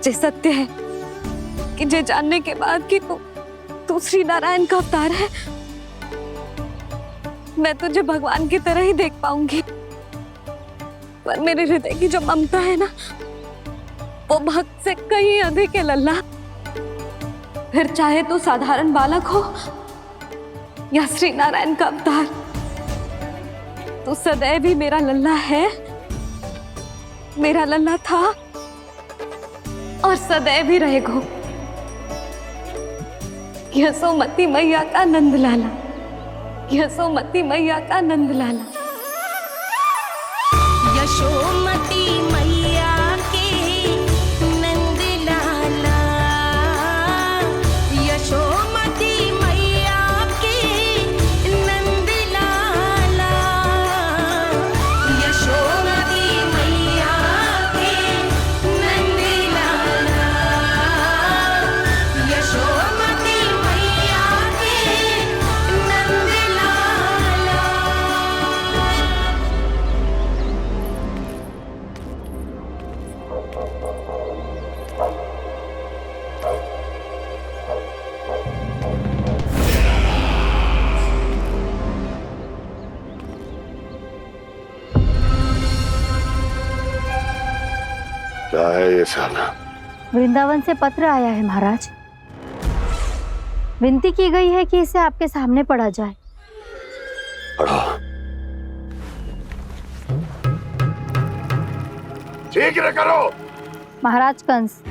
जे सत्य है कि जे जानने के बाद कि तू श्री नारायण का अवतार है, मैं तुझे भगवान की तरह ही देख पाऊंगी। पर मेरे हृदय की जो ममता है ना, वो भक्त से कहीं अधिक है लल्ला। फिर चाहे तू साधारण बालक हो या श्री नारायण का अवतार, तू सदैव ही मेरा लल्ला है, मेरा लल्ला था और सदैव ही रहेगा। यशोमती मैया का नंद लाला, यशोमती मैया का नंद लाला। यशोमती मैया के नंद लाला, यशोमती मैया के नंद लाला, यशोमती मैया के नंद लाला, यशोमती मैया के नंद लाला। क्या है ये साला? वृंदावन से पत्र आया है महाराज। विनती की गई है कि इसे आपके सामने पढ़ा जाए। पढ़ो। शीघ्र करो। महाराज कंस,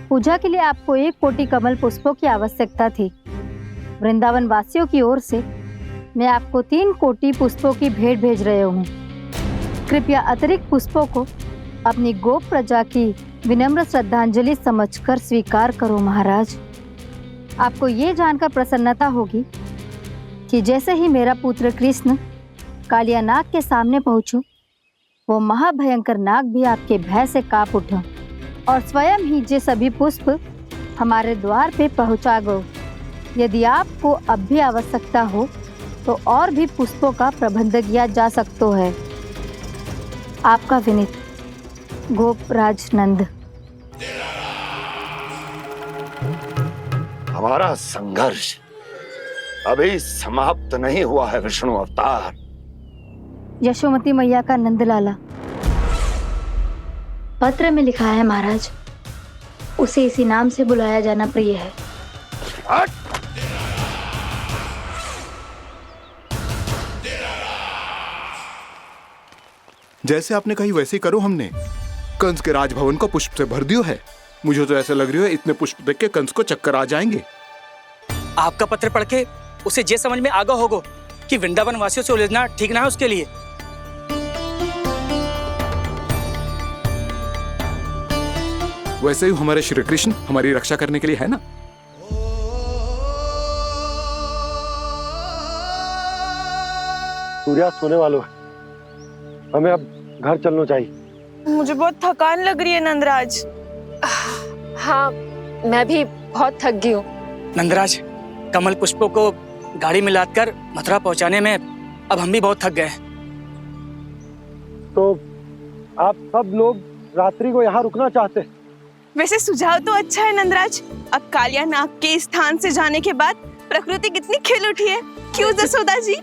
पूजा के लिए आपको 1 कोटि कमल पुष्पों की आवश्यकता थी। वृंदावन वासियों की ओर से मैं आपको 3 कोटि पुष्पों की भेंट भेज रहे हूँ। कृपया अतिरिक्त पुष्पों को अपनी गोप प्रजा की विनम्र श्रद्धांजलि समझकर स्वीकार करो महाराज। आपको ये जानकर प्रसन्नता होगी कि जैसे ही मेरा पुत्र कृष्ण कालिया नाग के सामने पहुंचो, वो महाभयंकर नाग भी आपके भय से कांप उठा और स्वयं ही ये सभी पुष्प हमारे द्वार पे पहुंचा गो। यदि आपको अब भी आवश्यकता हो तो और भी पुष्पों का प्रबंध किया जा सकता है। आपका विनीत गोपराज नंद। हमारा संघर्ष अभी समाप्त नहीं हुआ है विष्णु अवतार। यशोमती मैया का नंदलाला। पत्र में लिखा है महाराज, उसे इसी नाम से बुलाया जाना प्रिय है। हट! जैसे आपने कही वैसे ही करो। हमने कंस के राजभवन को पुष्प से भर दियो है। मुझे तो ऐसा लग रही है इतने पुष्प देख के कंस को चक्कर आ जाएंगे। आपका पत्र पढ़ के उसे ये समझ में आगा होगा कि वृंदावन वासियों से उलझना ठीक ना है उसके लिए। वैसे ही हमारे श्री कृष्ण हमारी रक्षा करने के लिए है ना। सूर्यास्त होने वाला है, हमें अब घर चलना चाहिए। मुझे बहुत थकान लग रही है नंदराज। हाँ, मैं भी बहुत थक गई हूँ। नंदराज, कमल पुष्पों को गाड़ी में लादकर मथुरा पहुंचाने में अब हम भी बहुत थक गए। तो आप सब लोग रात्रि को यहाँ रुकना चाहते हैं? वैसे सुझाव तो अच्छा है नंदराज। अब कालिया नाग के स्थान से जाने के बाद प्रकृति कितनी खिल उठी है, क्यों जसोदा जी?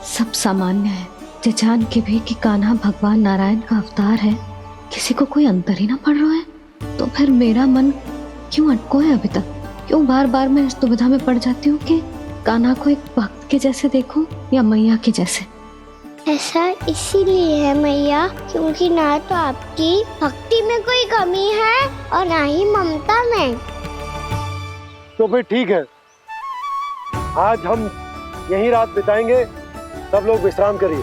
सब सामान्य है, जे जान के भी कि कान्हा भगवान नारायण का अवतार है, किसी को कोई अंतर ही ना पड़ रहा है। तो फिर मेरा मन क्यों अटको है अभी तक? क्यों बार बार मैं इस दुविधा में पड़ जाती हूँ कि कान्हा को एक भक्त के जैसे देखूं या मैया के जैसे? ऐसा इसीलिए है मैया, क्योंकि ना तो आपकी भक्ति में कोई कमी है और ना ही ममता में। तो फिर ठीक है, आज हम यहीं रात बिताएंगे। सब लोग विश्राम करिए।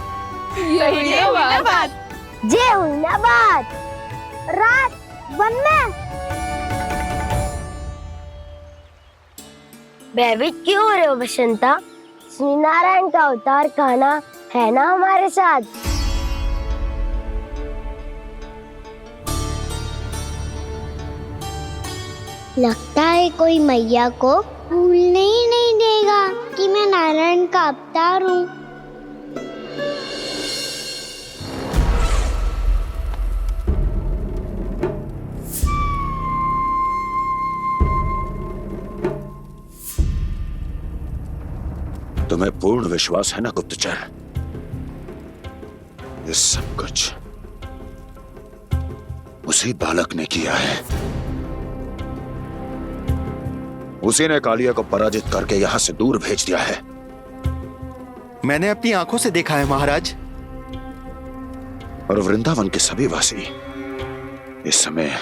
जय हुइनाबाद। जय हुइनाबाद। रात वन में भयभीत क्यों हो रहे हो बसंता? श्री नारायण का अवतार कान्हा है ना हमारे साथ। लगता है कोई मैया को भूलने ही नहीं देगा कि मैं नारायण का अवतार हूँ। तुम्हें पूर्ण विश्वास है ना गुप्तचर? ये सब कुछ उसी बालक ने किया है। उसी ने कालिया को पराजित करके यहां से दूर भेज दिया है। मैंने अपनी आंखों से देखा है महाराज। और वृंदावन के सभी वासी इस समय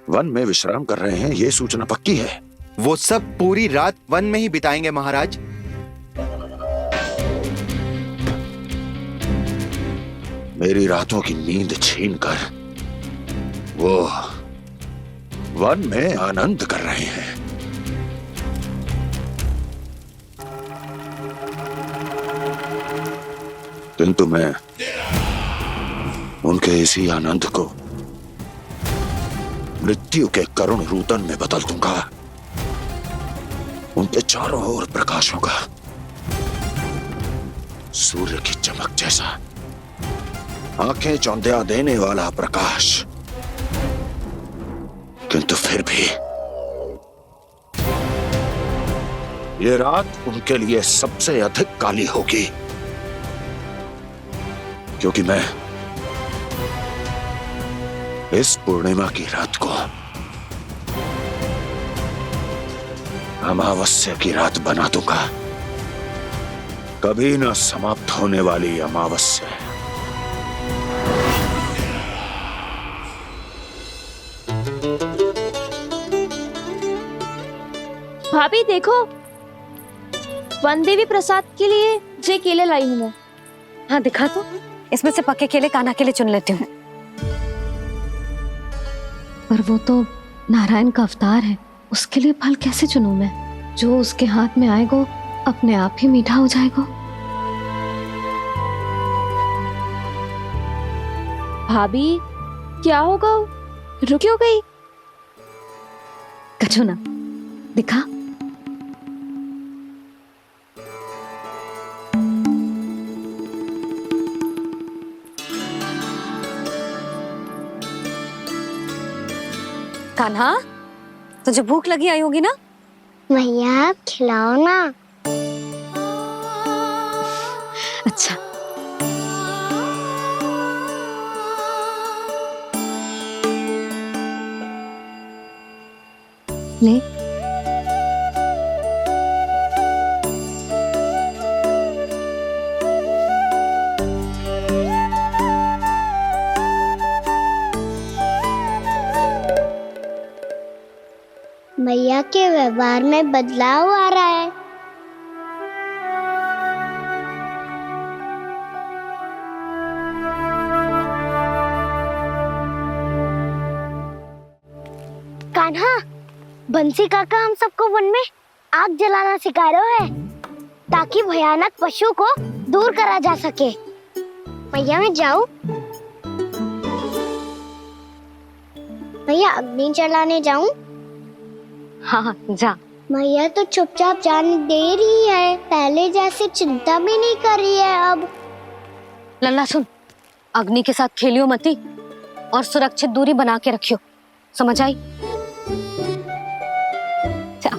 वन में विश्राम कर रहे हैं, ये सूचना पक्की है। वो सब पूरी रात वन में ही बिताएंगे महाराज। मेरी रातों की नींद छीनकर वो वन में आनंद कर रहे हैं। किंतु मैं उनके इसी आनंद को मृत्यु के करुण रूतन में बदल दूंगा। उनके चारों ओर प्रकाश होगा, सूर्य की चमक जैसा, आंखें चौंधिया देने वाला प्रकाश। किंतु फिर भी ये रात उनके लिए सबसे अधिक काली होगी, क्योंकि मैं इस पूर्णिमा की रात को अमावस्या की रात बना दूंगा। कभी न समाप्त होने वाली अमावस्या। भाभी देखो, वन देवी प्रसाद के लिए ये केले लाई हूँ मैं। हाँ दिखा तो, इसमें से पके केले कान्हा के लिए चुन लेती हूँ। पर वो तो नारायण का अवतार है, उसके लिए फल कैसे चुनूं मैं? जो उसके हाथ में आएगा अपने आप ही मीठा हो जाएगा। भाभी क्या होगा, रुक क्यों गई? कछू ना, दिखा। कान्हा, तुझे भूख लगी आई होगी ना? भैया खिलाओ ना। अच्छा। ले। भैया के व्यवहार में बदलाव आ रहा है। कान्हा, बंसी काका हम सबको वन में आग जलाना सिखा रहे हैं, ताकि भयानक पशु को दूर करा जा सके। भैया मैं जाऊं? भैया अग्नि जलाने जाऊं? हाँ जा। भैया तो चुपचाप जाने दे रही है, पहले जैसे चिंता भी नहीं कर रही है अब। लल्ला सुन, अग्नि के साथ खेलियो मती और सुरक्षित दूरी बना के रखियो, समझ आई? जा।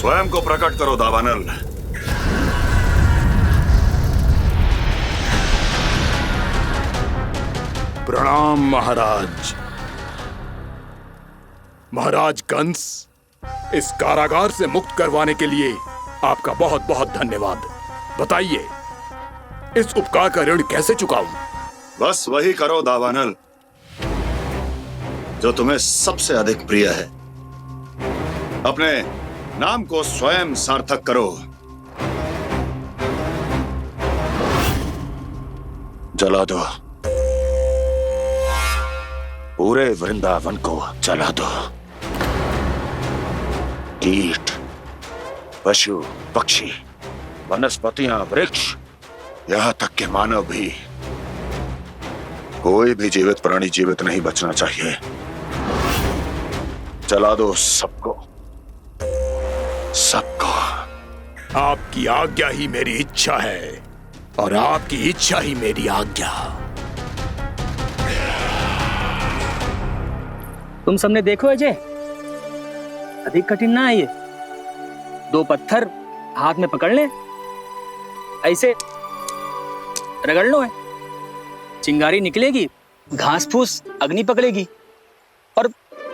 स्वयं को प्रकट करो दावानल। प्रणाम महाराज। महाराज कंस, इस कारागार से मुक्त करवाने के लिए आपका बहुत बहुत धन्यवाद। बताइए, इस उपकार का ऋण कैसे चुकाऊं? बस वही करो दावानल जो तुम्हें सबसे अधिक प्रिय है। अपने नाम को स्वयं सार्थक करो। जला दो, पूरे वृंदावन को जला दो। कीट, पशु, पक्षी, वनस्पतियां, वृक्ष, यहां तक के मानव भी, कोई भी जीवित प्राणी जीवित नहीं बचना चाहिए। जला दो सबको, सबको। आपकी आज्ञा ही मेरी इच्छा है और आपकी इच्छा ही मेरी आज्ञा। तुम सबने देखो अजय, अधिक कठिन ना है ये। 2 पत्थर हाथ में पकड़ ले, ऐसे रगड़ लो है, चिंगारी निकलेगी, घास फूस अग्नि पकड़ेगी और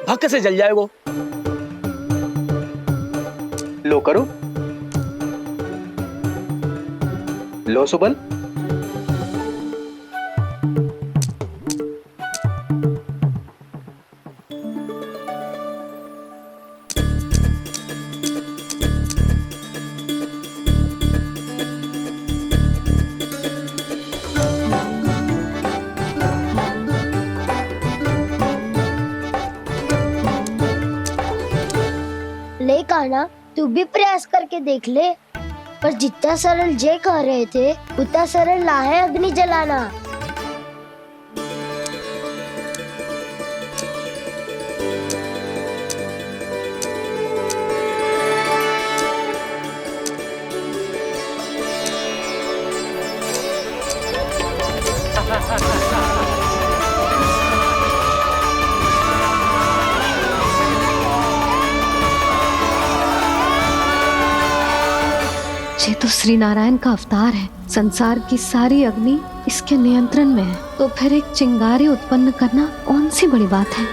भक्क से जल जाए वो। लो करो, लो सुबल। ले कान्हा, तू भी प्रयास करके देख ले। पर जितना सरल जय कह रहे थे उतना सरल ना है अग्नि जलाना। ये तो श्री नारायण का अवतार है। संसार की सारी अग्नि इसके नियंत्रण में है, तो फिर एक चिंगारी उत्पन्न करना कौन सी बड़ी बात है।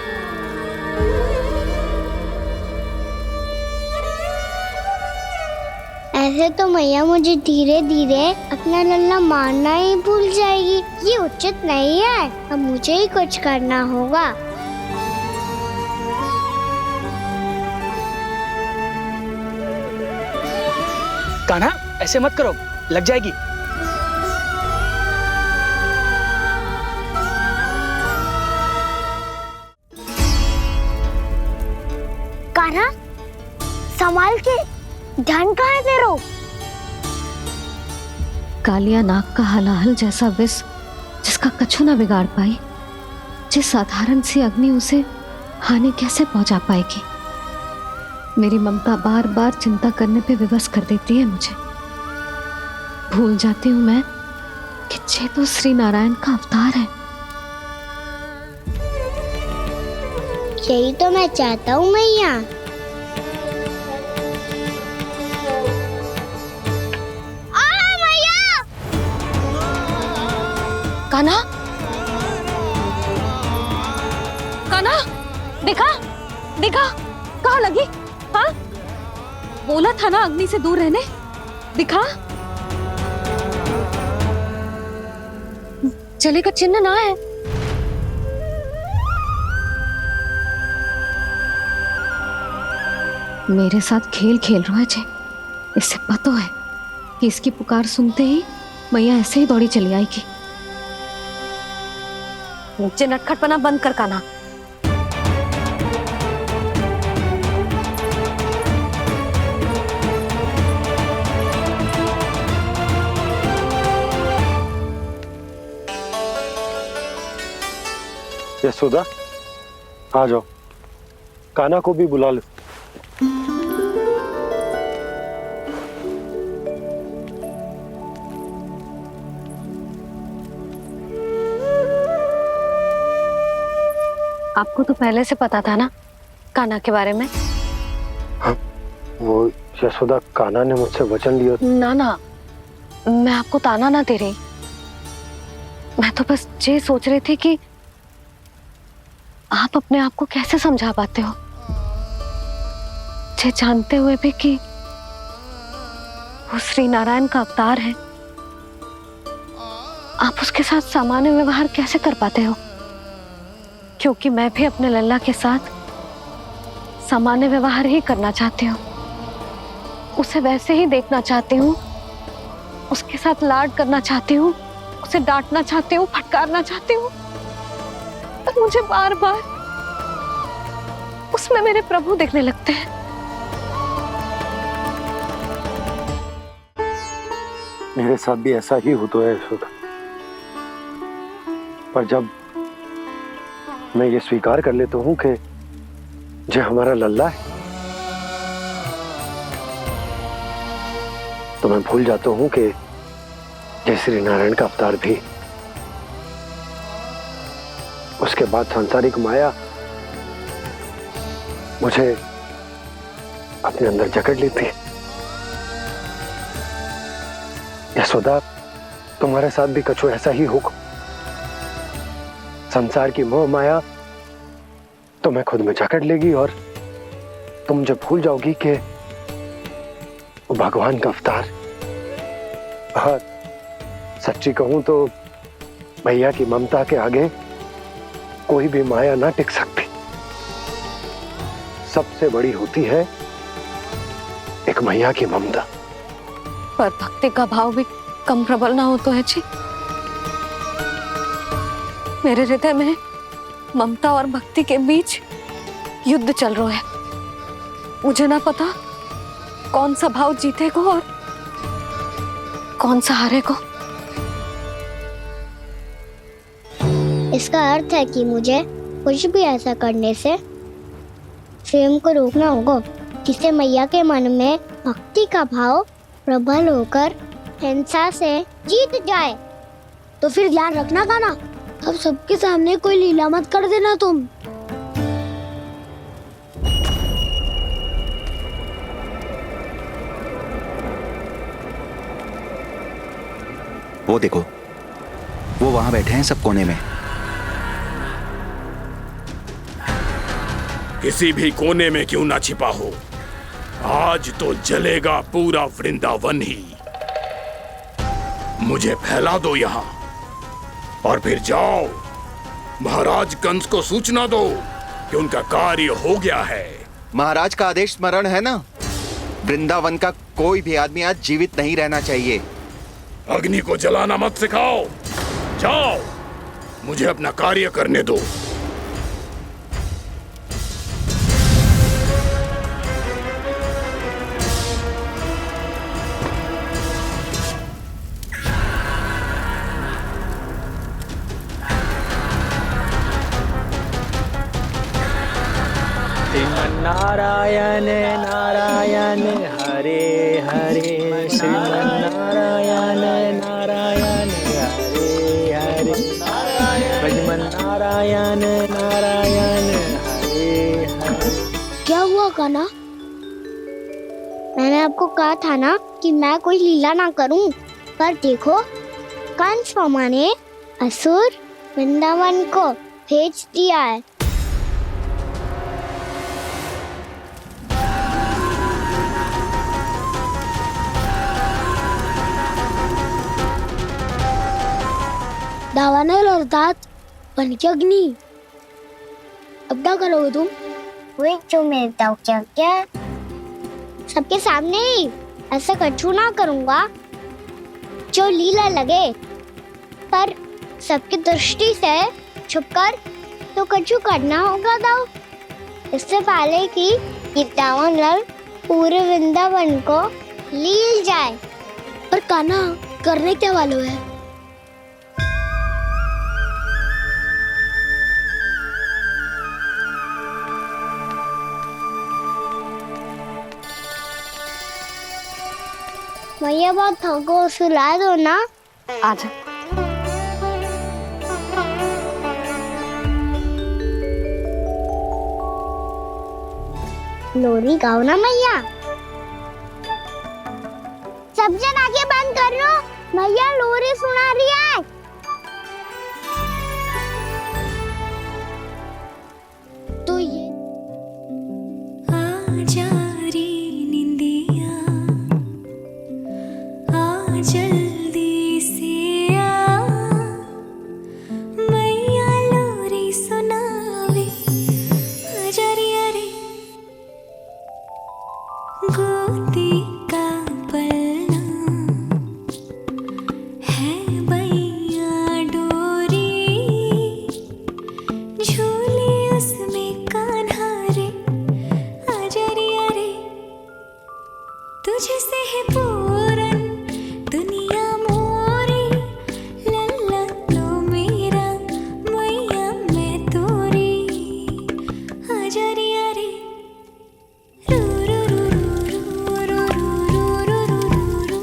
ऐसे तो मैया मुझे धीरे धीरे अपना लल्ला मारना ही भूल जाएगी। ये उचित नहीं है, अब मुझे ही कुछ करना होगा। कान्हा, ऐसे मत करो, लग जाएगी। कान्हा, संभाल के, ध्यान कहाँ है तेरो? कालिया नाग का हलाहल जैसा विष जिसका कछु ना बिगाड़ पाई, जिस साधारण सी अग्नि उसे हानि कैसे पहुंचा पाएगी। मेरी ममता बार बार चिंता करने पे विवश कर देती है मुझे। भूल जाती हूँ मैं कि ये तो श्री नारायण का अवतार है। यही तो मैं चाहता हूँ मैया। कान्हा, कान्हा, देखा देखा, कहाँ लगी? हाँ, बोला था ना अग्नि से दूर रहने। दिखा, जले का चिन्ह ना है। मेरे साथ खेल खेल रहा है जे। इससे पता है कि इसकी पुकार सुनते ही मैया ऐसे ही दौड़ी चली आएगी। नीचे नटखटपना बंद कर कान्हा। यशोदा, आ जाओ, कान्हा को भी बुला लो। आपको तो पहले से पता था ना कान्हा के बारे में? हाँ, वो यशोदा, कान्हा ने मुझसे वचन लिया। ना ना, मैं आपको ताना ना दे रही। मैं तो बस ये सोच रही थी कि आप अपने आप को कैसे समझा पाते हो, ये जानते हुए भी कि वो श्री नारायण का अवतार है। आप उसके साथ सामान्य व्यवहार कैसे कर पाते हो? क्योंकि मैं भी अपने लल्ला के साथ सामान्य व्यवहार ही करना चाहती हूँ, उसे वैसे ही देखना चाहती हूँ, उसके साथ लाड करना चाहती हूँ, उसे डांटना चाहती हूँ, फटकारना चाहती हूँ। पर मुझे बार बार उसमें मेरे प्रभु दिखने लगते हैं। मेरे साथ भी ऐसा ही होता है यशोदा। पर जब मैं ये स्वीकार कर लेता हूँ कि जो हमारा लल्ला है, तो मैं भूल जाता हूँ कि जय श्री नारायण का अवतार भी। उसके बाद सांसारिक माया मुझे अपने अंदर जकड़ लेती है। यशोदा, तुम्हारे साथ भी कछु ऐसा ही होगा। संसार की मोह माया तुम्हें खुद में जकड़ लेगी और तुम जब भूल जाओगी कि वो भगवान का अवतार। और सच्ची कहूं तो भैया की ममता के आगे कोई भी माया ना टिक सकती। सबसे बड़ी होती है एक मैया की ममता। पर भक्ति का भाव भी कम प्रबल ना हो तो है जी। मेरे हृदय में ममता और भक्ति के बीच युद्ध चल रहा है। मुझे ना पता कौन सा भाव जीतेगा और कौन सा हारेगा। इसका अर्थ है कि मुझे कुछ भी ऐसा करने से स्वयं को रोकना होगा जिससे मैया के मन में भक्ति का भाव प्रबल होकर हिंसा से जीत जाए। तो फिर ध्यान रखना कान्हा, अब सबके सामने कोई लीला मत कर देना तुम। वो देखो, वो वहां बैठे हैं सब कोने में। किसी भी कोने में क्यों ना छिपा हो, आज तो जलेगा पूरा वृंदावन ही। मुझे फैला दो यहां और फिर जाओ महाराज कंस को सूचना दो कि उनका कार्य हो गया है। महाराज का आदेश स्मरण है ना? वृंदावन का कोई भी आदमी आज जीवित नहीं रहना चाहिए। अग्नि को जलाना मत सिखाओ, जाओ मुझे अपना कार्य करने दो। नारायण नारायण हरे हरे, श्रीमन्नारायण नारायण हरे हरे, भजमन नारायण नारायण हरे हरे। क्या हुआ कान्हा? मैंने आपको कहा था ना कि मैं कोई लीला ना करूं, पर देखो कंस मामा ने असुर वृंदावन को भेज दिया है। दावानल और दांत बन के अग्नि। अब क्या करोगे तुम? वही जो मेरे दाव क्या क्या सबके सामने ही ऐसा कछु ना करूंगा जो लीला लगे, पर सबकी दृष्टि से छुपकर तो कछु करना होगा दाव। इससे पहले कि ये दावानल पूरे वृंदावन को लील जाए। पर कान्हा करने क्या वालों है? मैया बहुत थको, सुला दो ना। आजा। लोरी गाओ ना मैया। सब जन आगे बंद कर लो, मैया लोरी सुना रही है। तो ये आजा रे निंदिया, आ जल्दी से आ, मैया लोरी सुनावे, आजा रे अरे गोदी का पलना है बैया डोरी, झूले उसमें कान्हा रे, आजा रे अरे तुझसे है पूरन दुनिया मोरी, लल्ला लो मेरा मैया मैं तोरी, आजा रे अरे रू रू रू रू रू रू रू रू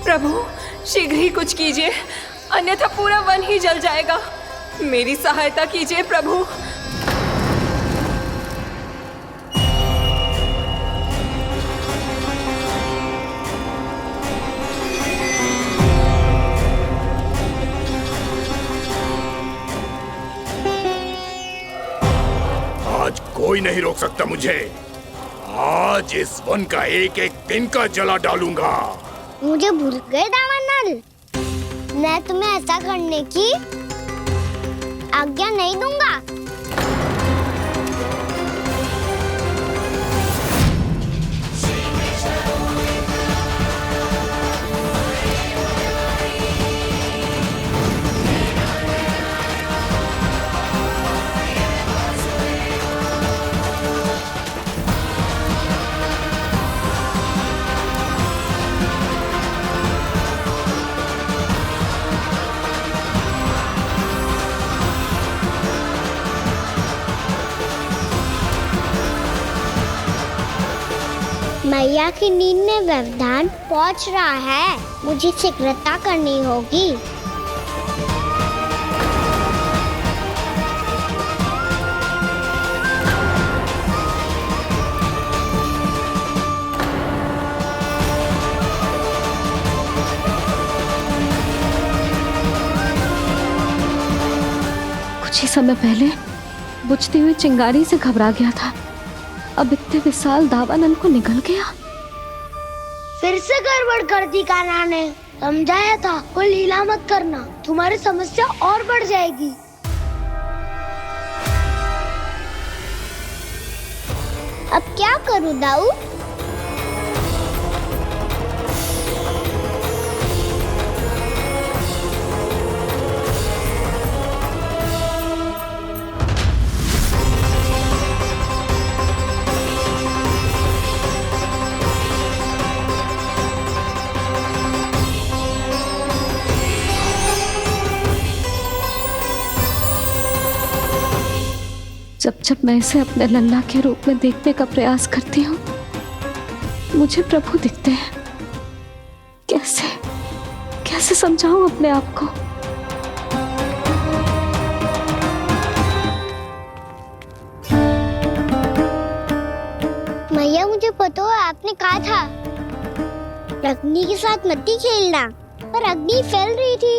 प्रभु शीघ्र ही कुछ कीजिए, अन्यथा पूरा वन ही जल जाएगा। मेरी सहायता कीजिए प्रभु। आज कोई नहीं रोक सकता मुझे। आज इस वन का एक एक तिनका जला डालूंगा। मुझे भूल गए दामनल, मैं तुम्हें ऐसा करने की आज्ञा नहीं दूंगा। मैया की नींद में व्यवधान पहुंच रहा है, मुझे शीघ्रता करनी होगी। कुछ ही समय पहले बुझती हुई चिंगारी से घबरा गया था, अब इतने विशाल दावानल को निगल गया। फिर से गड़बड़ कर दी कान्हा ने, समझाया था कोई लीला मत करना, तुम्हारी समस्या और बढ़ जाएगी। अब क्या करूं दाऊ? जब जब मैं इसे अपने लल्ला के रूप में देखने का प्रयास करती हूँ, मुझे प्रभु दिखते हैं। कैसे कैसे समझाऊं अपने आप को? मैया मुझे पता है आपने कहा था अग्नि के साथ मत ही खेलना, पर अग्नि फैल रही थी।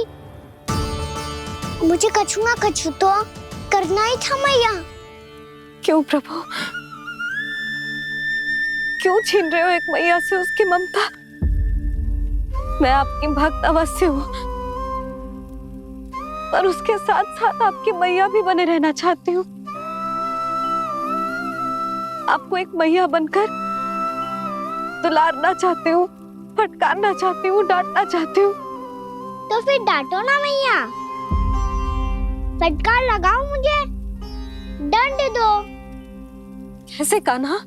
मुझे कछु ना कछु तो करना ही था मैया। क्यों प्रभु, क्यों छीन रहे हो एक मैया से उसकी ममता? मैं आपकी भक्त अवश्य हूँ, पर उसके साथ साथ आपकी मैया भी बने रहना चाहती हूँ। आपको एक मैया बनकर दुलारना चाहती हूँ, फटकारना चाहती हूँ, डांटना चाहती हूँ। तो फिर डांटो ना मैया, फटकार लगाओ, मुझे दंड दो। कैसे कान्हा?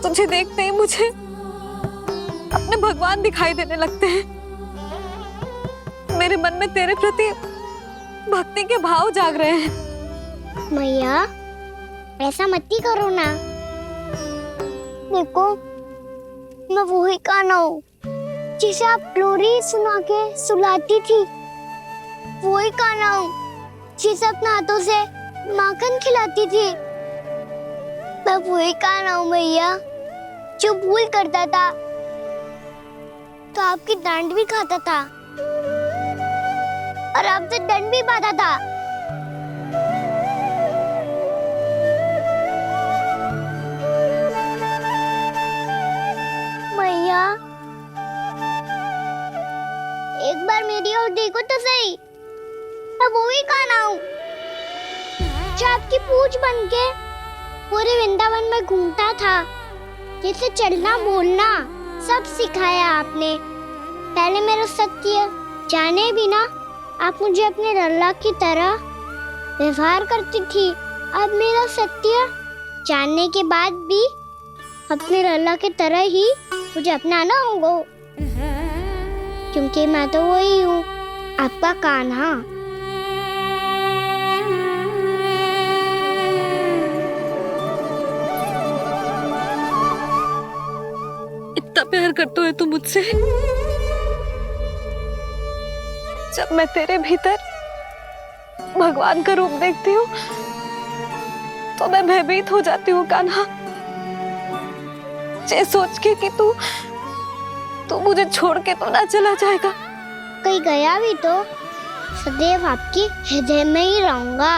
तुझे देखते ही मुझे अपने भगवान दिखाई देने लगते हैं। मेरे मन में तेरे प्रति भक्ति के भाव जाग रहे हैं। मैया ऐसा मत ही करो ना। देखो मैं वही कान्हा हूँ जिसे आप लोरी सुना के सुलाती थी। वही कान्हा हूँ जिसे अपने हाथों से माखन खिलाती थी। मैं वही कान्हा हूँ मैया जो भूल करता था तो आपकी डांट भी खाता था और आपसे दंड भी पाता था। मैया एक बार मेरी ओर देखो तो सही। मैं वो ही कान्हा हूँ जो आपकी पूंछ बन के पूरे वृंदावन में घूमता था, जिसे चलना बोलना सब सिखाया आपने। पहले मेरा सत्य जाने बिना आप मुझे अपने लल्ला की तरह व्यवहार करती थी। अब मेरा सत्य जानने के बाद भी अपने लल्ला की तरह ही मुझे अपनाना होगा, क्योंकि मैं तो वही हूँ, आपका कान्हा। इतना प्यार करते हो तुम मुझसे? जब मैं तेरे भीतर भगवान का रूप देखती हूँ तो मैं भयभीत हो जाती हूँ कान्हा। ये सोच के कि तू मुझे छोड़ के तो ना चला जाएगा। कहीं गया भी तो सदैव आपके हृदय में ही रहूंगा।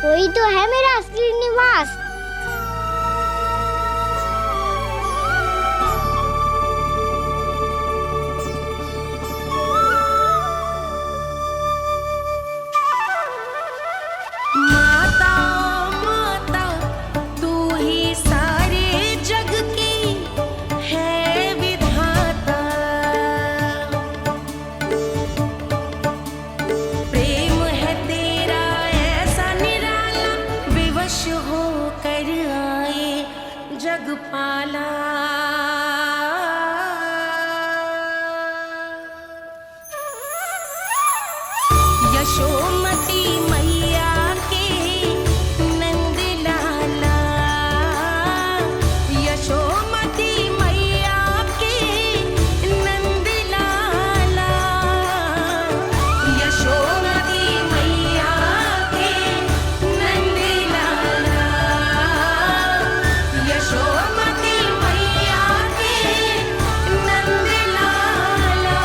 वही तो है मेरा असली निवास। यशोमती मैया के नंद लाला, यशोमती मैया के नंद लाला, यशोमती मैया के नंद लाला, यशोमती मैया के नंद लाला।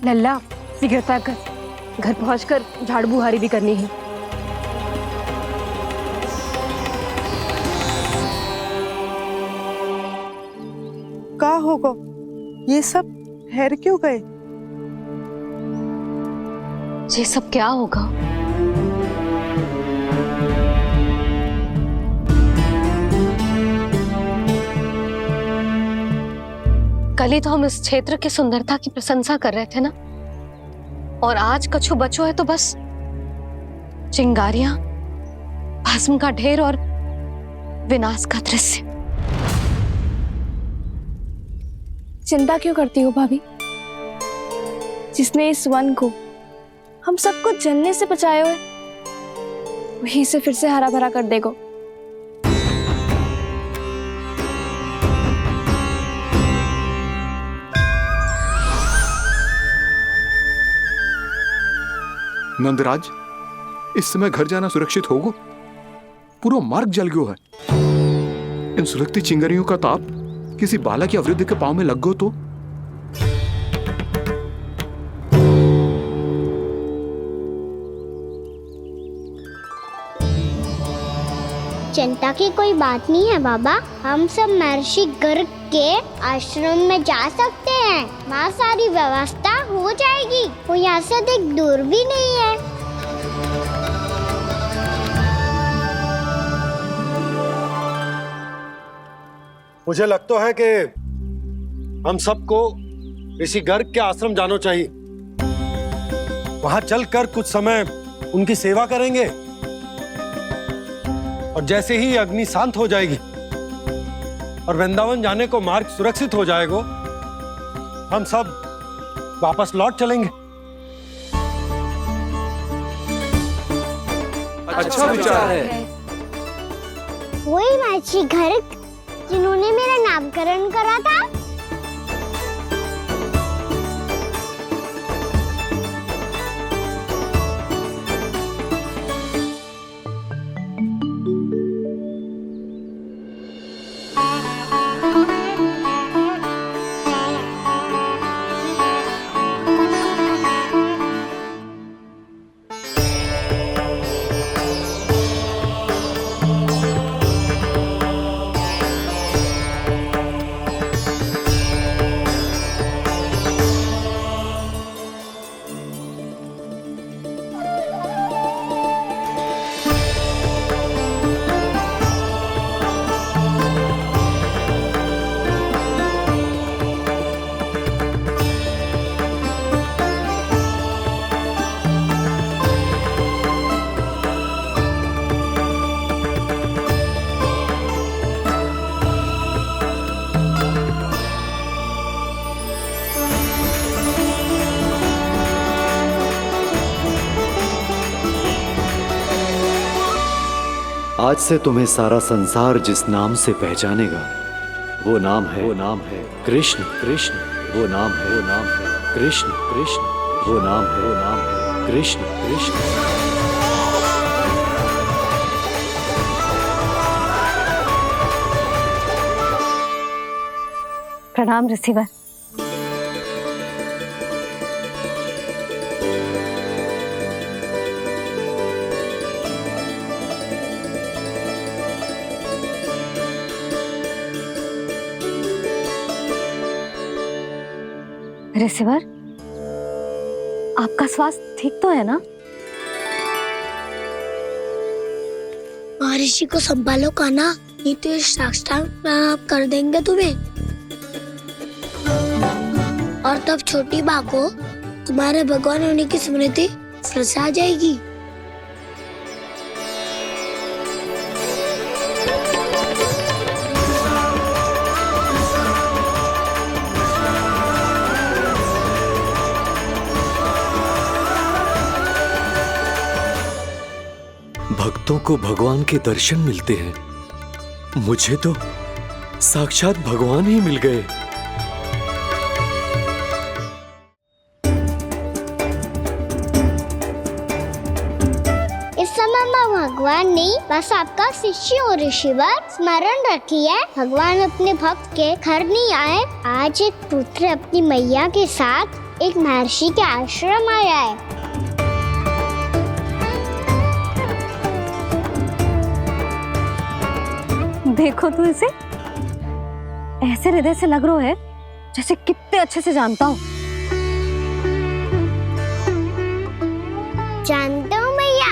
लल्ला शीघ्र पैक कर, घर पहुंचकर झाड़ू बुहारी भी करनी है। का होगा? ये सब ठहर क्यों गए? ये सब क्या होगा? कल ही तो हम इस क्षेत्र की सुंदरता की प्रशंसा कर रहे थे ना, और आज कछु बचो है तो बस चिंगारियां, भस्म का ढेर और विनाश का दृश्य। चिंता क्यों करती हो भाभी? जिसने इस वन को हम सबको जलने से बचाए हुए, वही से फिर से हरा भरा कर देगा। नंदराज, इस समय घर जाना सुरक्षित होगो? पूरा मार्ग जल गयो है। इन सुलगती चिंगारियों का ताप किसी बालक या वृद्ध के पांव में लग गो तो? चिंता की कोई बात नहीं है बाबा, हम सब महर्षि गर्ग के आश्रम में जा सकते हैं। वहाँ सारी व्यवस्था हो जाएगी, वो यहाँ से अधिक दूर भी नहीं है। मुझे लगता है कि हम सबको ऋषि गर्ग के आश्रम जाना चाहिए। वहां चलकर कुछ समय उनकी सेवा करेंगे और जैसे ही अग्नि शांत हो जाएगी और वृंदावन जाने को मार्ग सुरक्षित हो जाएगा, हम सब वापस लौट चलेंगे। अच्छा विचार है। वही महर्षि गर्ग जिन्होंने मेरा नामकरण करा था। आज से तुम्हें सारा संसार जिस नाम से पहचानेगा वो नाम है कृष्ण। कृष्ण वो नाम है कृष्ण। कृष्ण वो नाम है कृष्ण। कृष्ण। प्रणाम ऋषिवर। ऋषिवर, आपका स्वास्थ्य ठीक तो है ना? महर्षि को संभालो कान्हा, नहीं तो ये साष्टांग प्रणाम कर देंगे तुम्हें। और तब छोटी बा को तुम्हारे भगवान होने की स्मृति फिर से आ जाएगी। भक्तों को भगवान के दर्शन मिलते हैं, मुझे तो साक्षात भगवान ही मिल गए। इस समय मैं भगवान नहीं, बस आपका शिष्य हूँ ऋषिवर। स्मरण रखिए, भगवान अपने भक्त के घर नहीं आए। आज एक पुत्र अपनी मैया के साथ एक महर्षि के आश्रम आया है। देखो तू इसे, ऐसे हृदय से लग रहा है जैसे कितने अच्छे से जानता हूँ। जानते हो मैया,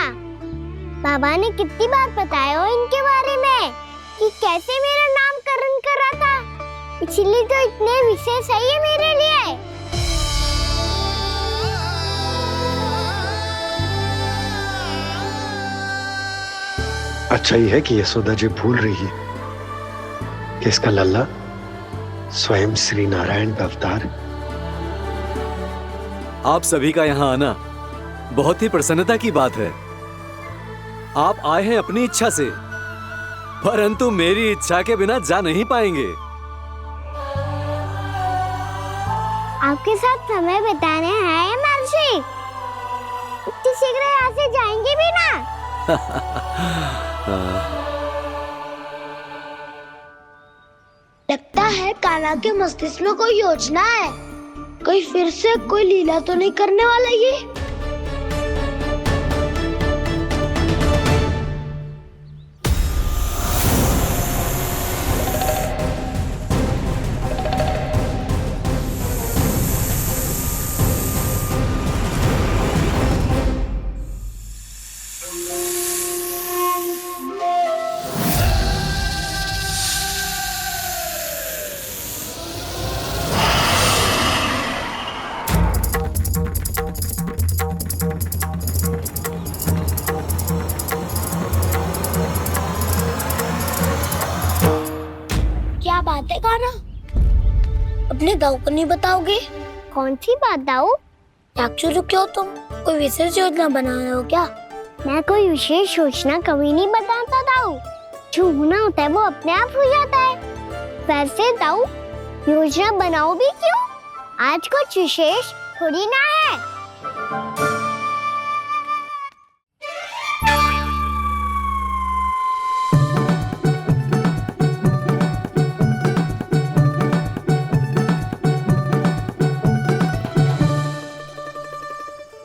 बाबा ने कितनी बार बताया हो इनके बारे में कि कैसे मेरा नामकरण करा था, इसलिए तो इतने विशेष है ये मेरे लिए। अच्छा ही है कि यशोदा जी भूल रही है कि इसका लल्ला स्वयं श्री नारायण का अवतार। आप सभी का यहाँ आना बहुत ही प्रसन्नता की बात है। आप आए हैं अपनी इच्छा से, परंतु मेरी इच्छा के बिना जा नहीं पाएंगे। आपके साथ समय बिताने आए हैं महर्षि। इतनी शीघ्र यहाँ से जाएंगे भी ना। लगता है कान्हा के मस्तिष्क में कोई योजना है। कहीं फिर से कोई लीला तो नहीं करने वाला ये। क्या बात है कान्हा? अपने दाऊ को नहीं बताओगे? कौन सी बात दाऊ? राक्षस रुक क्यों तुम? कोई विशेष योजना बना रहे हो क्या? मैं कोई विशेष योजना कभी नहीं बताता दाऊ। जो होना होता है वो अपने आप हो जाता है। वैसे दाऊ योजना बनाओ भी क्यों? आज कुछ विशेष थोड़ी ना है।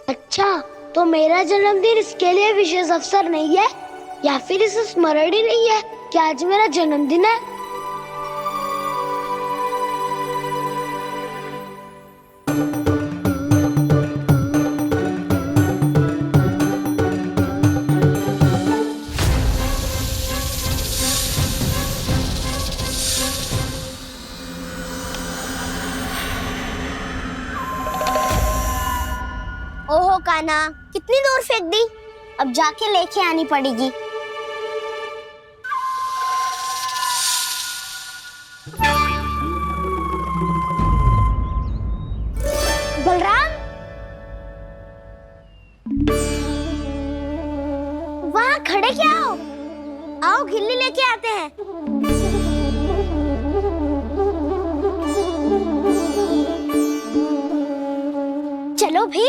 अच्छा, तो मेरा जन्मदिन इसके लिए विशेष अवसर नहीं है या फिर इसे स्मरण ही नहीं है कि आज मेरा जन्मदिन है? ओहो कान्हा, कितनी दूर फेंक दी? अब जाके लेके आनी पड़ेगी। बलराम, वहाँ खड़े क्या हो? आओ गिल्ली लेके आते हैं। चलो भी।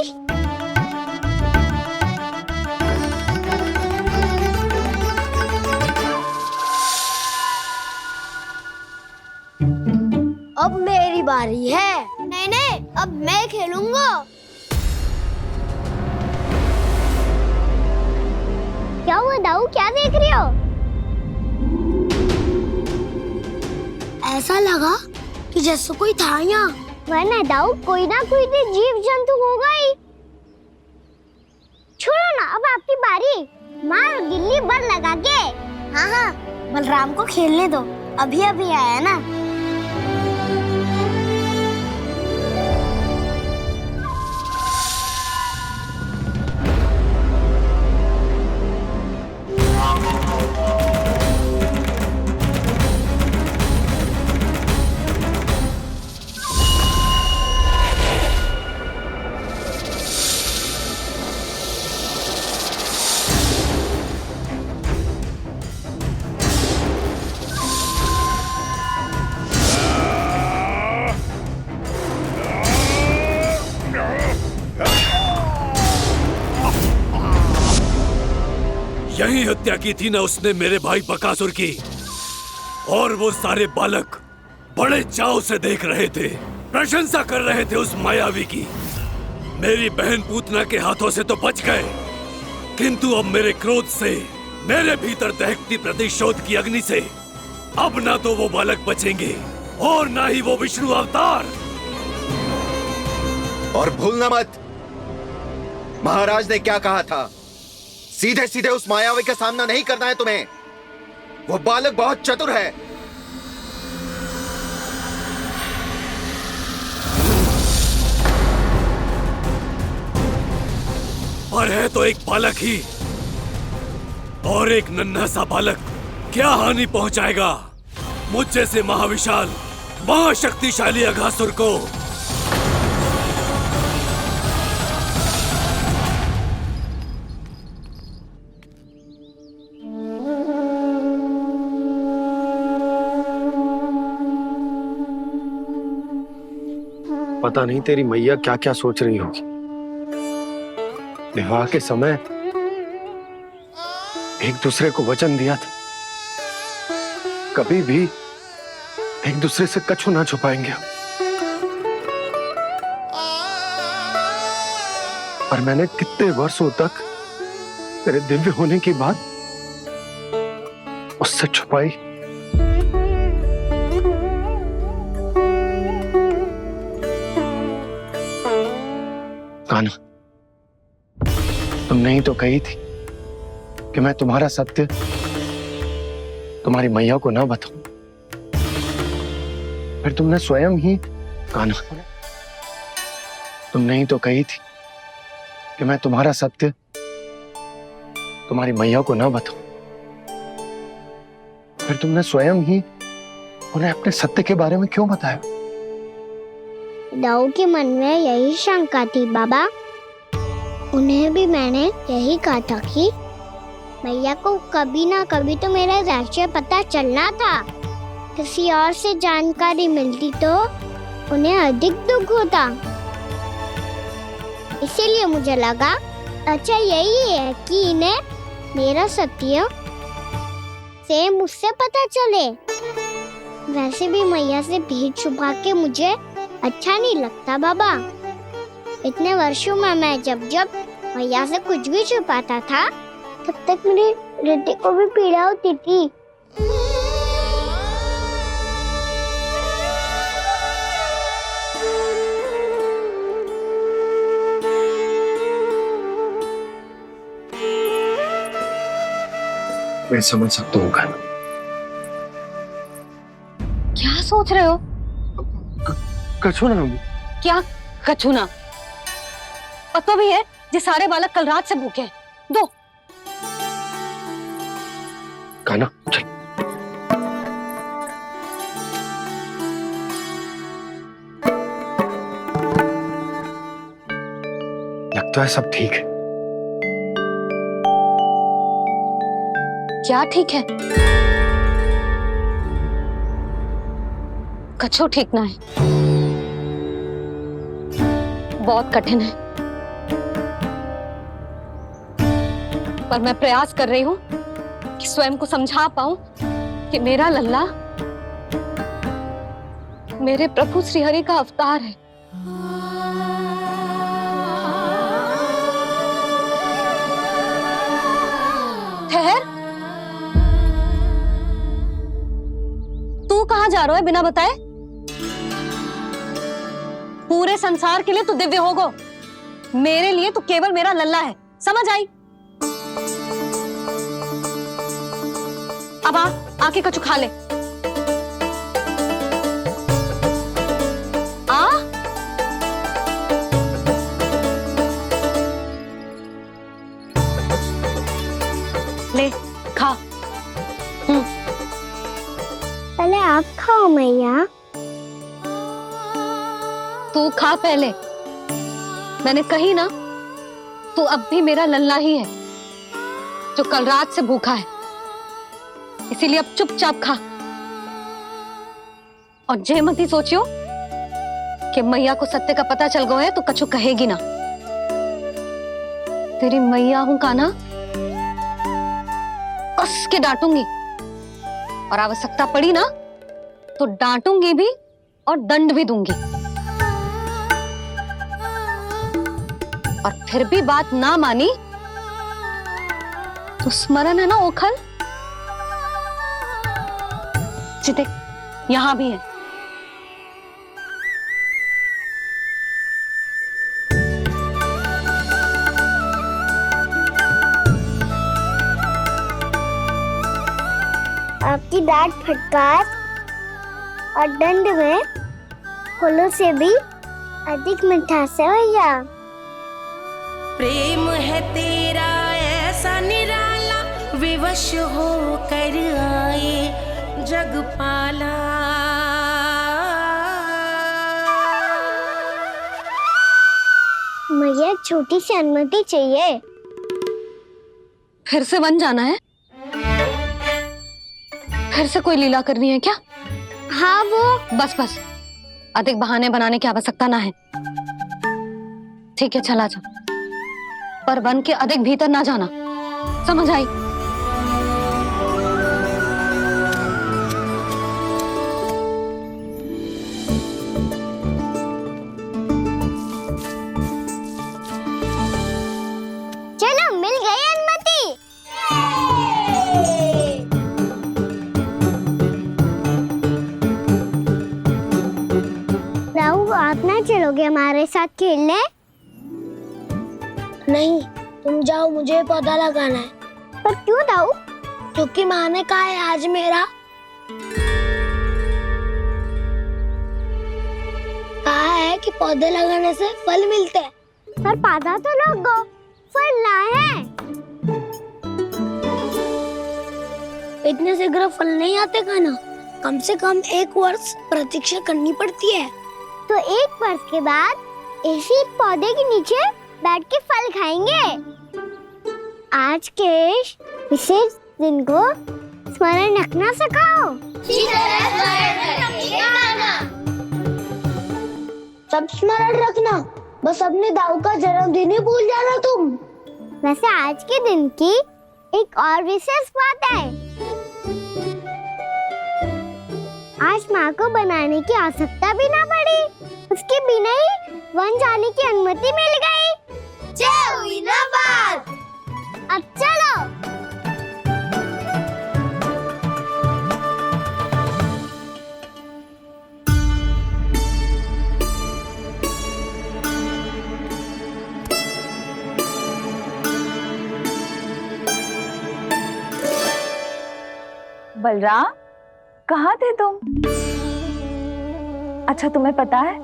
अब मेरी बारी है। नहीं नहीं, अब मैं खेलूंगा। क्या हुआ दाऊ, क्या देख रही हो? ऐसा लगा कि जैसे कोई था यहाँ। वरना दाऊ कोई ना कोई तो जीव जंतु होगा ही। छोड़ो ना, अब आपकी बारी। मार गिल्ली बल लगा के। हाँ हाँ, बलराम को खेलने दो, अभी अभी आया ना। यही हत्या की थी ना उसने मेरे भाई बकासुर की। और वो सारे बालक बड़े चाव से देख रहे थे, प्रशंसा कर रहे थे उस मायावी की। मेरी बहन पूतना के हाथों से तो बच गए, किंतु अब मेरे क्रोध से, मेरे भीतर दहकती प्रतिशोध की अग्नि से अब ना तो वो बालक बचेंगे और ना ही वो विष्णु अवतार। और भूलना मत, महाराज ने क्या कहा था। सीधे सीधे उस मायावी का सामना नहीं करना है तुम्हें। वो बालक बहुत चतुर है। पर है तो एक बालक ही, और एक नन्हा सा बालक क्या हानि पहुंचाएगा मुझ जैसे महाविशाल महाशक्तिशाली अघासुर को। पता नहीं तेरी मैया क्या क्या सोच रही होगी। विवाह के समय एक दूसरे को वचन दिया था, कभी भी एक दूसरे से कछु ना छुपाएंगे। और मैंने कितने वर्षों तक तेरे दिव्य होने की बात उससे छुपाई। कान्हा, तुमने ही तो कही थी कि मैं तुम्हारा सत्य तुम्हारी मैया को ना बताऊं। फिर तुमने स्वयं ही, कान्हा, तुमने ही तो कही थी कि मैं तुम्हारा सत्य तुम्हारी मैया को ना बताऊं। फिर तुमने स्वयं ही उन्हें अपने सत्य के बारे में क्यों बताया? दाऊ के मन में यही शंका थी बाबा। उन्हें भी मैंने यही कहा था कि मैया को कभी ना कभी तो मेरा रहस्य पता चलना था। किसी और से जानकारी मिलती तो उन्हें अधिक दुख होता। इसीलिए मुझे लगा अच्छा यही है कि इन्हें मेरा सत्य से मुझसे पता चले। वैसे भी मैया से भेद छुपा के मुझे अच्छा नहीं लगता बाबा। इतने वर्षों में मैं जब जब मैया से कुछ भी छुपाता था तब तक मेरे हृदय को भी पीड़ा होती थी। मैं समझ सकता हूँ कान्हा। क्या सोच रहे हो? कछु ना। क्या कछु ना? पता भी है ये सारे बालक कल रात से भूखे हैं। दो। कान्हा चल। लगता है सब ठीक है। क्या ठीक है? कछु ठीक ना है। बहुत कठिन है, पर मैं प्रयास कर रही हूं कि स्वयं को समझा पाऊं कि मेरा लल्ला मेरे प्रभु श्रीहरि का अवतार है। ठहर, तू कहां जा रहा है बिना बताए? पूरे संसार के लिए तू दिव्य होगो, मेरे लिए तू केवल मेरा लल्ला है। समझ आई? अब आके कछु खा ले। आ ले खा। पहले आप खाओ मैया। तू खा पहले। मैंने कही ना, तू अब भी मेरा लल्ला ही है जो कल रात से भूखा है। इसीलिए अब चुपचाप खा। और जे मत ही सोचियो कि मैया को सत्य का पता चल गया है तो कछु कहेगी ना। तेरी मैया हूं कान्हा, कस के डांटूंगी और आवश्यकता पड़ी ना तो डांटूंगी भी और दंड भी दूंगी। और फिर भी बात ना मानी तो स्मरण है ना ओखल? देख, यहां भी है। आपकी डांट फटकार और दंड में फूलों से भी अधिक मिठास है भैया। प्रेम है तेरा ऐसा निराला, विवश हो कर आए जगपाला। मुझे छोटी सी अनुमति चाहिए। फिर से बन जाना है? फिर से कोई लीला करनी है क्या? हाँ वो। बस बस, अधिक बहाने बनाने की आवश्यकता ना है। ठीक है, चला जा, पर वन के अधिक भीतर ना जाना, समझ आई? चलो मिल गई अनुमति। राहु, आप ना चलोगे हमारे साथ खेलने? नहीं, तुम जाओ, मुझे पौधा लगाना है। पर क्यों राहु? क्योंकि माँ ने कहा है आज मेरा कहा है कि पौधे लगाने से फल मिलते हैं। पर पौधा तो लगो, फल ना है। इतने शीघ्र फल नहीं आते खाना, कम से कम 1 वर्ष प्रतीक्षा करनी पड़ती है। तो 1 वर्ष के बाद इसी पौधे के नीचे बैठ के फल खाएंगे। आज के इस विशेष दिन को स्मरण रखना सिखाओ। सब स्मरण रखना, बस अपने दाऊ का जन्मदिन ही भूल जाना तुम। वैसे आज के दिन की एक और विशेष बात है। आज माँ को बनाने की आवश्यकता भी ना पड़ी, उसके बिना ही वन जाने की अनुमति मिल गई। जय हुई ना बात। अब चलो। बलराम, कहाँ थे तुम? अच्छा, तुम्हें पता है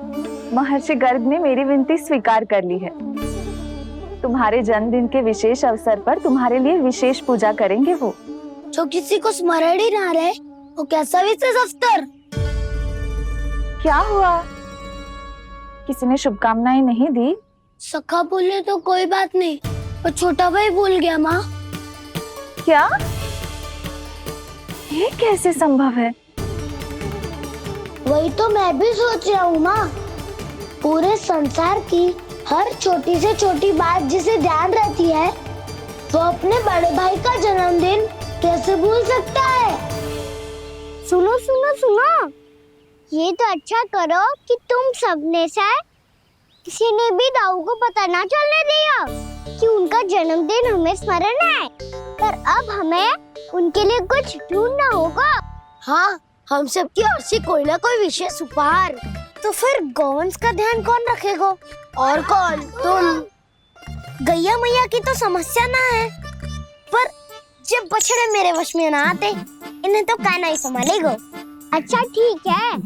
महर्षि गर्ग ने मेरी विनती स्वीकार कर ली है। तुम्हारे जन्मदिन के विशेष अवसर पर तुम्हारे लिए विशेष पूजा करेंगे वो। जो किसी को स्मरण ही ना रहे, वो कैसा विशेष अवसर? क्या हुआ? किसी ने शुभकामनाएं नहीं दी? सखा बोले तो कोई बात नहीं, पर छोटा भाई भूल गया माँ। क्या? ये कैसे संभव है? वही तो मैं भी सोच रहा हूँ माँ। पूरे संसार की हर छोटी से छोटी बात जिसे ध्यान रहती है, वो अपने बड़े भाई का जन्मदिन कैसे भूल सकता है? सुनो सुनो सुनो, ये तो अच्छा करो कि तुम सबने से किसी ने भी दाऊ को पता ना चलने दिया कि उनका जन्मदिन हमें स्मरण है। पर अब हमें उनके लिए कुछ ढूंढना होगा। हाँ, हम सबकी ओर से कोई ना कोई विशेष उपहार। तो फिर गौंस का ध्यान कौन रखेगा? और कौन? तुम। गैया मैया की तो समस्या ना है, पर जब बछड़े मेरे वश में ना आते, इन्हें तो कान्हा ही संभालेगा। अच्छा ठीक है,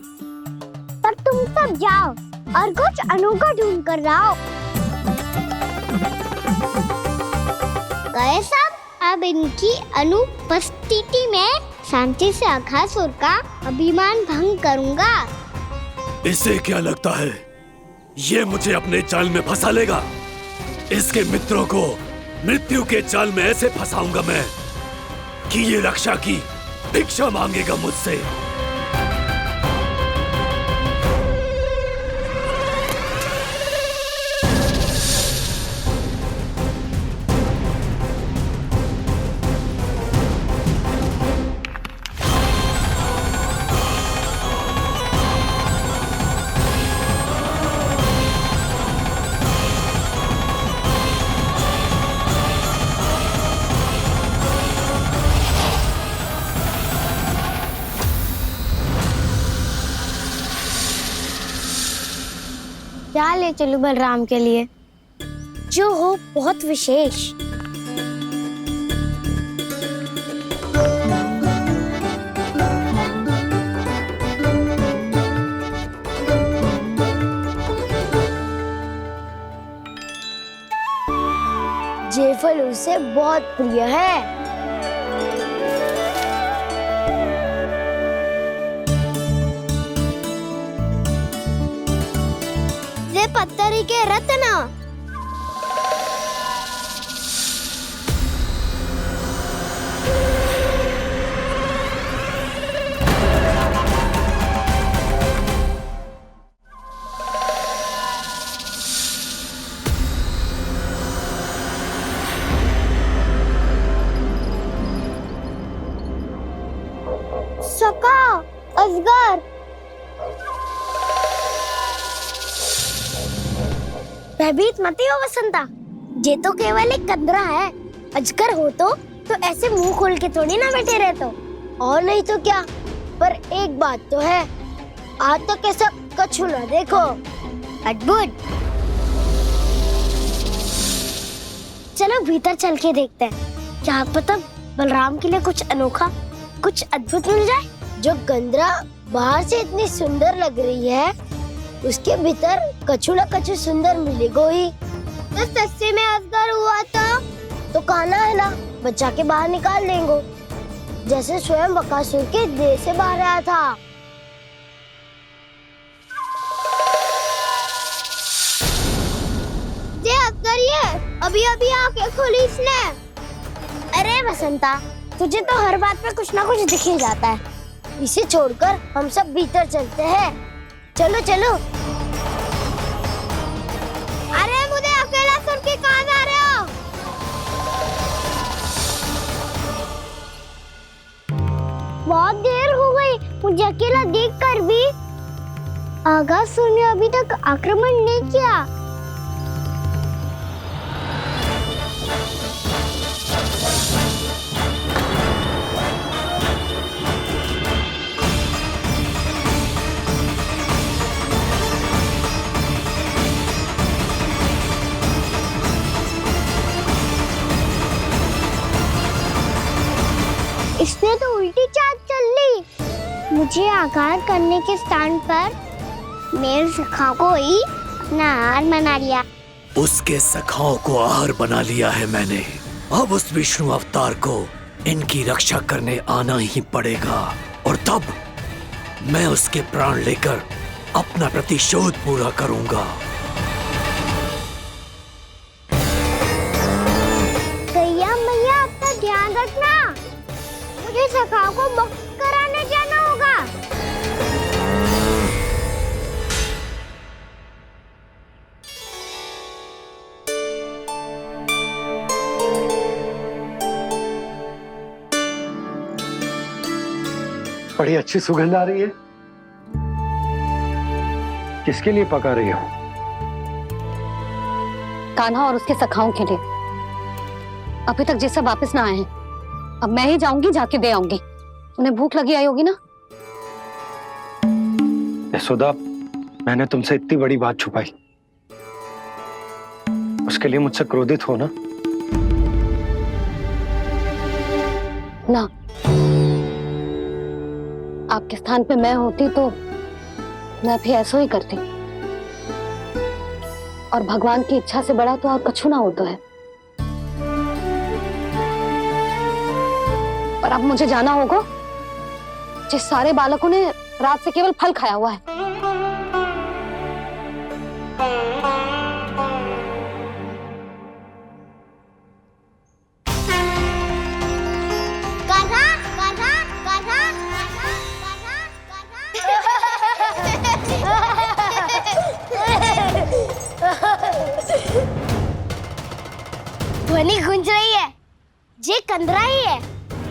पर तुम सब जाओ और कुछ अनोखा ढूंढ कर लाओ। गए सब? अब इनकी अनुपस्थिति में शांति से अघासुर का अभिमान भंग करूंगा। इसे क्या लगता है ये मुझे अपने जाल में फंसा लेगा? इसके मित्रों को मृत्यु के जाल में ऐसे फंसाऊंगा मैं कि ये रक्षा की भिक्षा मांगेगा मुझसे। क्या ले चलूं बलराम के लिए जो हो बहुत विशेष? ये फल उसे बहुत प्रिय है। पत्थरी के रत्न। भयभीत मत हो वसंता, ये तो केवल एक कंदरा है। अजगर हो तो ऐसे मुंह खोल के थोड़ी ना बैठे रहते हो। और नहीं तो क्या, पर एक बात तो है, आज तक ऐसा कछु ना देखो। अद्भुत। चलो भीतर चल के देखते हैं, क्या पता बलराम के लिए कुछ अनोखा, कुछ अद्भुत मिल जाए। जो गंदरा बाहर से इतनी सुंदर लग रही है, उसके भीतर कछु न कछु सुंदर मिलेगा ही। तो सच्चे में अजगर हुआ तो काना है ना, बच्चा के बाहर निकाल देंगे, जैसे स्वयं बकासुर के देह से बाहर आया था। ये अजगर ही है, अभी अभी आंखें खोली इसने। अरे वसंता, तुझे तो हर बात पे कुछ ना कुछ दिख ही जाता है। इसे छोड़कर हम सब भीतर चलते हैं। चलो चलो। अरे मुझे अकेला सुन के कहाँ जा रहे हो? बहुत देर हो गई मुझे अकेला देखकर भी। आगासुर ने अभी तक आक्रमण नहीं किया। इसने तो उल्टी चाल चल ली। मुझे आघात करने के स्थान पर मेरे सखा को ही अपना आहार बना लिया। उसके सखाओं को आहार बना लिया है मैंने। अब उस विष्णु अवतार को इनकी रक्षा करने आना ही पड़ेगा, और तब मैं उसके प्राण लेकर अपना प्रतिशोध पूरा करूंगा। गैया मैया, अपना ध्यान रखना। मुझे सखा को मुक्त कराने जाना होगा। बड़ी अच्छी सुगंध आ रही है। किसके लिए पका रही हो? कान्हा और उसके सखाओं के लिए। अभी तक जैसे वापस ना आए हैं, अब मैं ही जाऊंगी, जाके दे आऊंगी। उन्हें भूख लगी आई होगी ना। यशोदा, मैंने तुमसे इतनी बड़ी बात छुपाई, उसके लिए मुझसे क्रोधित हो ना? ना, आपके स्थान पे मैं होती तो मैं भी ऐसा ही करती। और भगवान की इच्छा से बड़ा तो और कछु ना होता है। पर अब मुझे जाना होगा। जिस सारे बालकों ने रात से केवल फल खाया हुआ है। कान्हा, कान्हा, कान्हा, ध्वनि गूंज रही है। ये कंदरा ही है।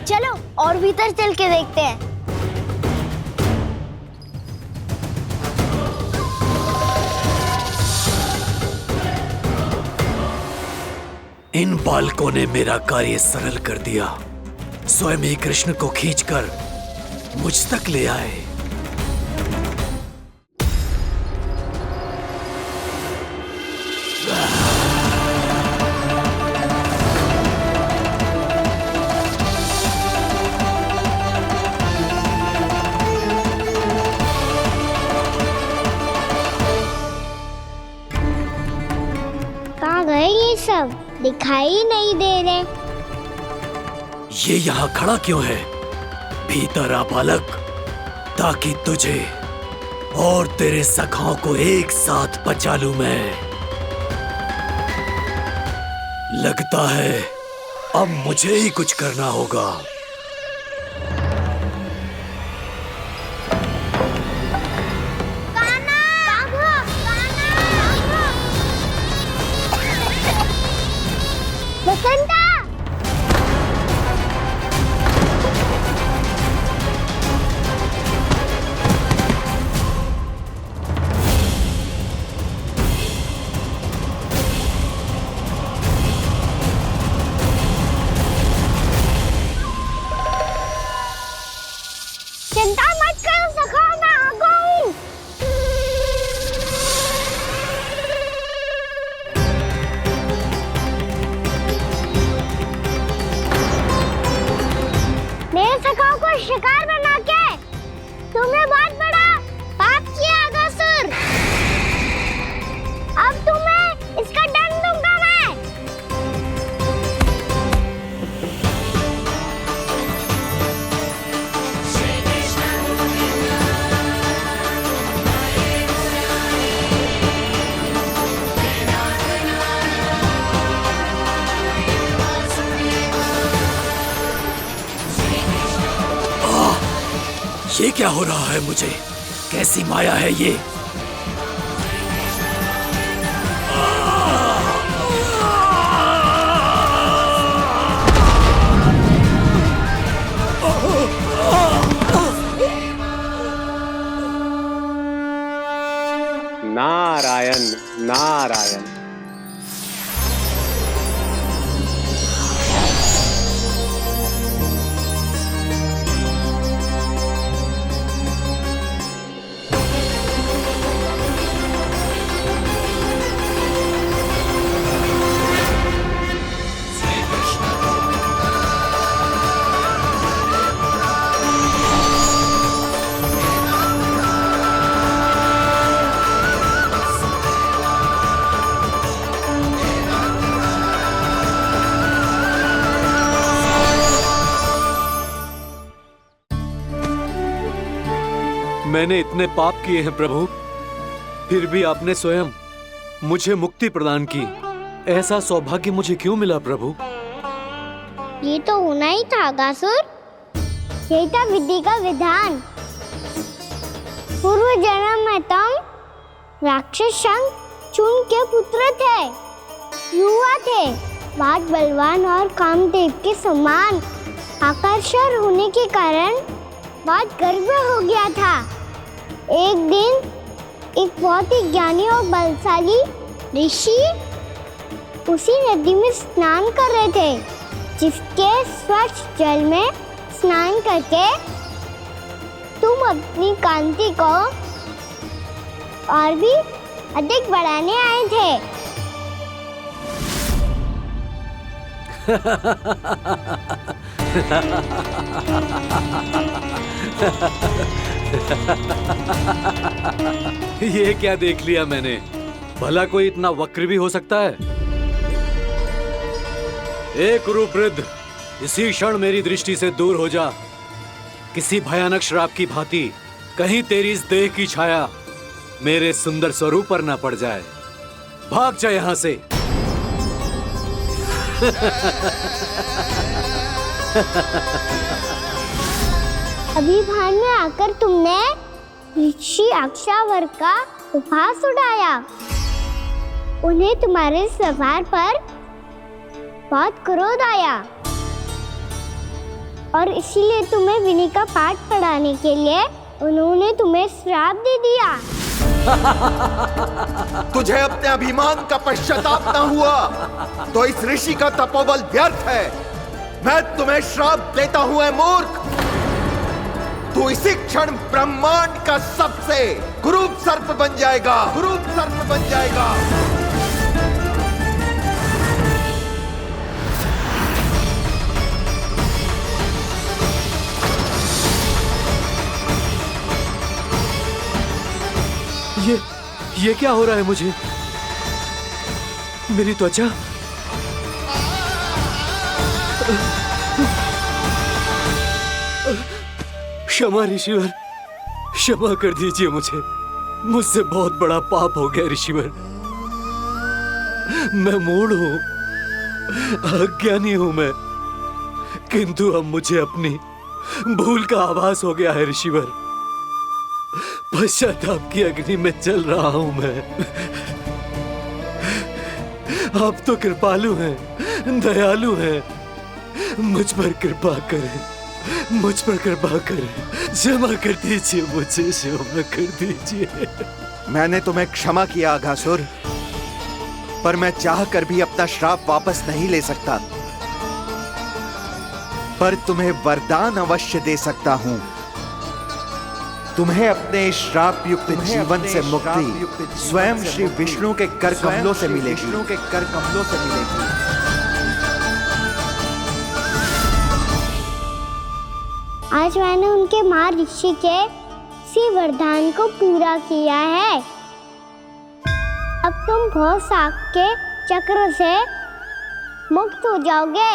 चलो और भीतर चल के देखते हैं। इन बालकों ने मेरा कार्य सरल कर दिया। स्वयं ही कृष्ण को खींचकर मुझ तक ले आए। कहाँ गए ये सब? दिखाई नहीं दे रहे। ये यहाँ खड़ा क्यों है? भीतर आ बालक, ताकि तुझे और तेरे सखाओं को एक साथ बचा लूं मैं। लगता है अब मुझे ही कुछ करना होगा। वसंता! ये क्या हो रहा है मुझे? कैसी माया है ये? नारायण नारायण। मैंने इतने पाप किए हैं प्रभु, फिर भी आपने स्वयं मुझे मुक्ति प्रदान की। ऐसा सौभाग्य मुझे क्यों मिला प्रभु? ये तो होना ही था अगासुर। यही था विधि का विधान। पूर्व जन्म में तुम राक्षस शंखचूर्ण के पुत्र थे, युवा थे, बहुत बलवान और कामदेव के समान आकर्षण होने के कारण बहुत गर्व हो गया था। एक दिन एक बहुत ही ज्ञानी और बलशाली ऋषि उसी नदी में स्नान कर रहे थे, जिसके स्वच्छ जल में स्नान करके तुम अपनी कांति को और भी अधिक बढ़ाने आए थे। ये क्या देख लिया मैंने? भला कोई इतना वक्र भी हो सकता है? एक कुरुवृद्ध, इसी क्षण मेरी दृष्टि से दूर हो जा। किसी भयानक श्राप की भांति कहीं तेरी इस देह की छाया मेरे सुंदर स्वरूप पर न पड़ जाए। भाग जा यहाँ से। अभी भान में आकर तुमने ऋषि अक्षावर का उपहास उड़ाया। उन्हें तुम्हारे स्वभाव पर बहुत क्रोध आया और इसीलिए तुम्हें विनय का पाठ पढ़ाने के लिए उन्होंने तुम्हें श्राप दे दिया। तुझे अपने अभिमान का पश्चाताप न हुआ तो इस ऋषि का तपोबल व्यर्थ है। मैं तुम्हें श्राप देता हूं, मूर्ख। तू इसी क्षण ब्रह्मांड का सबसे कुरूप सर्प बन जाएगा, कुरूप सर्प बन जाएगा। ये क्या हो रहा है मुझे? मेरी त्वचा क्षमा ऋषिवर, क्षमा कर दीजिए मुझे। मुझसे बहुत बड़ा पाप हो गया ऋषिवर। मैं मूढ़ हूं, अज्ञानी हूं मैं, किंतु अब मुझे अपनी भूल का आभास हो गया है ऋषिवर। पश्चाताप की अग्नि में जल रहा हूं मैं। आप तो कृपालु हैं, दयालु हैं, मुझ पर कृपा करें, मुझ पर कृपा करें। क्षमा कर दीजिए मुझे, क्षमा कर दीजिए। मैंने तुम्हें क्षमा किया अघासुर, पर मैं चाहकर भी अपना श्राप वापस नहीं ले सकता। पर तुम्हें वरदान अवश्य दे सकता हूं। तुम्हें अपने श्राप युक्त जीवन से मुक्ति स्वयं श्री विष्णु के कर कमलों से मिलेगी, विष्णु के कर कमलों से मिलेगी। आज मैंने उनके महर्षि के इसी वरदान को पूरा किया है। अब तुम भव साप के चक्र से मुक्त हो जाओगे।